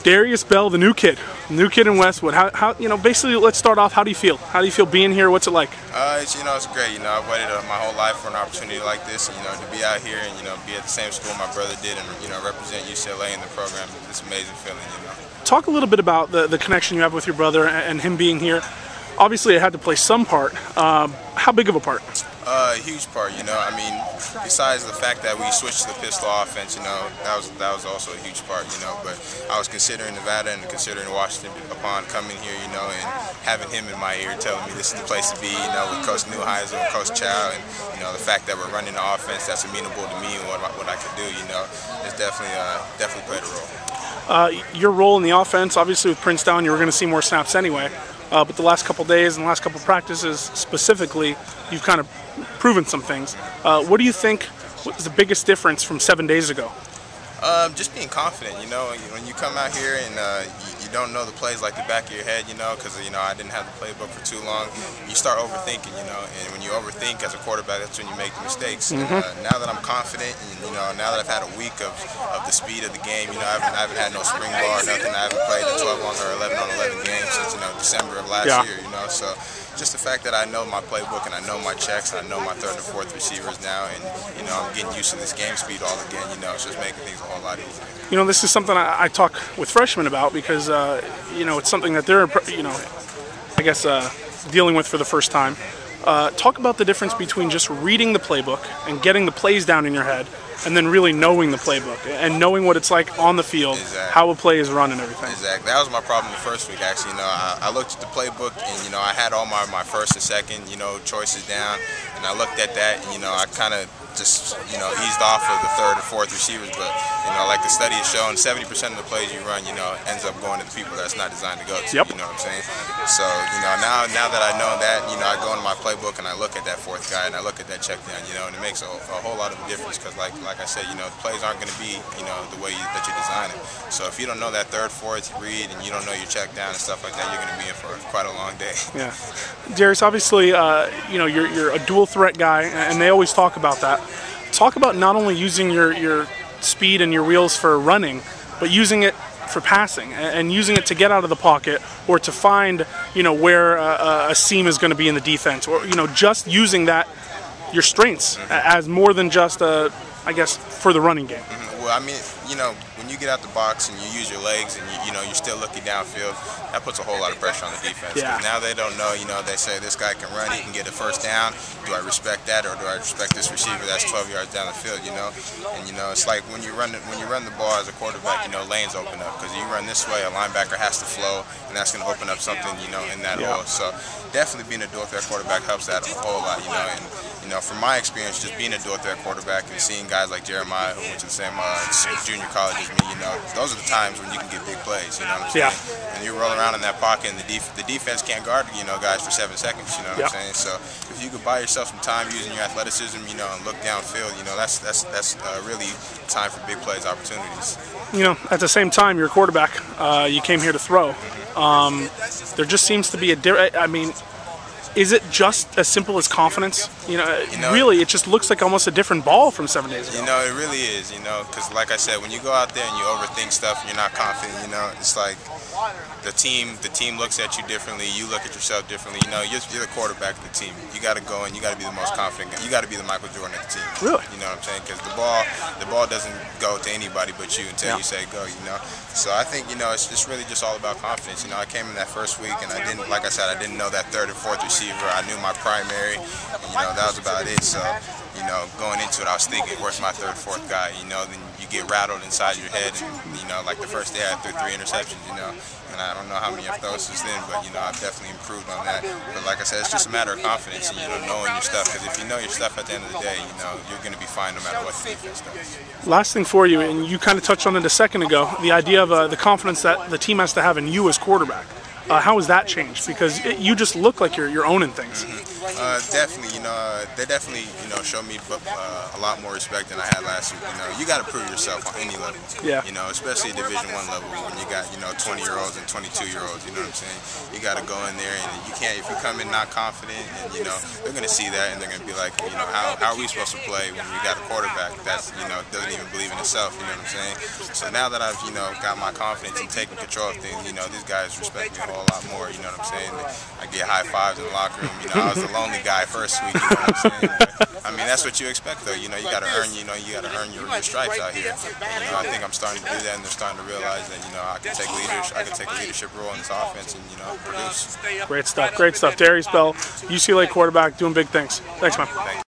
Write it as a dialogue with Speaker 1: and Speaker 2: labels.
Speaker 1: Darius Bell, the new kid in Westwood. How basically, let's start off. How do you feel? How do you feel being here? What's it like?
Speaker 2: It's great. I've waited my whole life for an opportunity like this. And, to be out here and be at the same school my brother did, and represent UCLA in the program. It's an amazing feeling.
Speaker 1: Talk a little bit about the connection you have with your brother and him being here. Obviously, it had to play some part. How big of a part?
Speaker 2: A huge part. Besides the fact that we switched to the pistol offense, that was also a huge part. But I was considering Nevada and considering Washington upon coming here, and having him in my ear telling me this is the place to be, with Coach Newheiser and Coach Chow, and the fact that we're running the offense that's amenable to me and what I could do, it's definitely played a role.
Speaker 1: Your role in the offense, obviously with Prince down, you were going to see more snaps anyway. But the last couple days and the last couple practices specifically, you've kind of proven some things. What do you think was the biggest difference from 7 days ago?
Speaker 2: Just being confident, when you come out here and you don't know the plays like the back of your head, because I didn't have the playbook for too long, you start overthinking, and when you overthink as a quarterback, that's when you make the mistakes. And, now that I'm confident, and now that I've had a week of the speed of the game, I haven't had no spring ball or nothing. I haven't played a 12-on or 11-on-11 game since December of last year, so just the fact that I know my playbook and I know my checks, and I know my third and fourth receivers now, and I'm getting used to this game speed all again, it's just making things a whole lot easier.
Speaker 1: This is something I talk with freshmen about because it's something that they're I guess dealing with for the first time. Talk about the difference between just reading the playbook and getting the plays down in your head, and then really knowing the playbook and knowing what it's like on the field, how a play is run and everything.
Speaker 2: Exactly. That was my problem the first week, actually. I looked at the playbook and, I had all my first and second, choices down, and I looked at that and, I kind of just, eased off of the third and fourth receivers. But, like the study has shown, 70% of the plays you run, ends up going to the people that's not designed to go to.
Speaker 1: Yep.
Speaker 2: You know what I'm saying? So, now that I know that, I go into my playbook and I look at that fourth guy and I look at that check down, and it makes a whole lot of a difference because, like I said, the plays aren't going to be, the way that you design it. So if you don't know that third, fourth read and you don't know your check down and stuff like that, you're going to be in for quite a long day.
Speaker 1: Yeah. Darius, obviously, you're a dual threat guy, and they always talk about that. Talk about not only using your speed and your wheels for running, but using it for passing and using it to get out of the pocket or to find, where a seam is going to be in the defense, or, just using your strengths as more than just I guess, for the running game.
Speaker 2: Well, when you get out the box and you use your legs and you're still looking downfield, that puts a whole lot of pressure on the defense.
Speaker 1: Yeah.
Speaker 2: Now they don't know, they say this guy can run, he can get a first down. Do I respect that, or do I respect this receiver that's 12 yards down the field, And it's like when you run the ball as a quarterback, lanes open up because you run this way, a linebacker has to flow, and that's going to open up something, in that hole. So definitely being a dual threat quarterback helps that a whole lot, and from my experience, just being a dual threat quarterback and seeing guys like Jeremiah who went to the same junior college as me, those are the times when you can get big plays, what I'm saying?
Speaker 1: Yeah.
Speaker 2: And you roll around in that pocket and the defense can't guard, guys for 7 seconds, what I'm saying? So if you could buy yourself some time using your athleticism, and look downfield, that's really time for big plays, opportunities.
Speaker 1: At the same time, you're a quarterback. You came here to throw. There just seems to be is it just as simple as confidence? Really, it just looks like almost a different ball from 7 days ago.
Speaker 2: It really is, because like I said, when you go out there and you overthink stuff and you're not confident, it's like the team looks at you differently, you look at yourself differently. You're the quarterback of the team. You got to go and you got to be the most confident. You got to be the Michael Jordan of the team.
Speaker 1: Really?
Speaker 2: You know what I'm saying? Because the ball doesn't go to anybody but you until you say go. So I think it's really just all about confidence. I came in that first week and I didn't know that third and fourth receiver. I knew my primary, and that was about it. So, going into it, I was thinking, where's my third, fourth guy? Then you get rattled inside your head, and like the first day I threw 3 interceptions, and I don't know how many of those was then, but I've definitely improved on that. But like I said, it's just a matter of confidence and knowing your stuff. Because if you know your stuff at the end of the day, you're going to be fine no matter what the defense does.
Speaker 1: Last thing for you, and you kind of touched on it a second ago, the idea of the confidence that the team has to have in you as quarterback. How has that changed? Because you just look like you're owning things.
Speaker 2: Definitely, they definitely, showed me a lot more respect than I had last week. You got to prove yourself on any level.
Speaker 1: Yeah.
Speaker 2: Especially Division I level when you got, 20-year-olds and 22-year-olds. You know what I'm saying? You got to go in there, and you can't, if you come in not confident, and they're going to see that, and they're going to be like, how are we supposed to play when we got a quarterback that's, doesn't even believe in himself. You know what I'm saying? So now that I've, got my confidence and taking control of things, these guys respect me a whole lot more. You know what I'm saying? I get high fives in the locker room. I was the lonely guy first week. You know what I'm saying? But, I mean, that's what you expect, though. You got to earn. You got to earn your stripes out here. And, I think I'm starting to do that, and they're starting to realize that I can take leadership. I can take a leadership role in this offense, and produce.
Speaker 1: Great stuff. Great stuff. Darius Bell, UCLA quarterback, doing big things. Thanks, man.
Speaker 2: Thanks.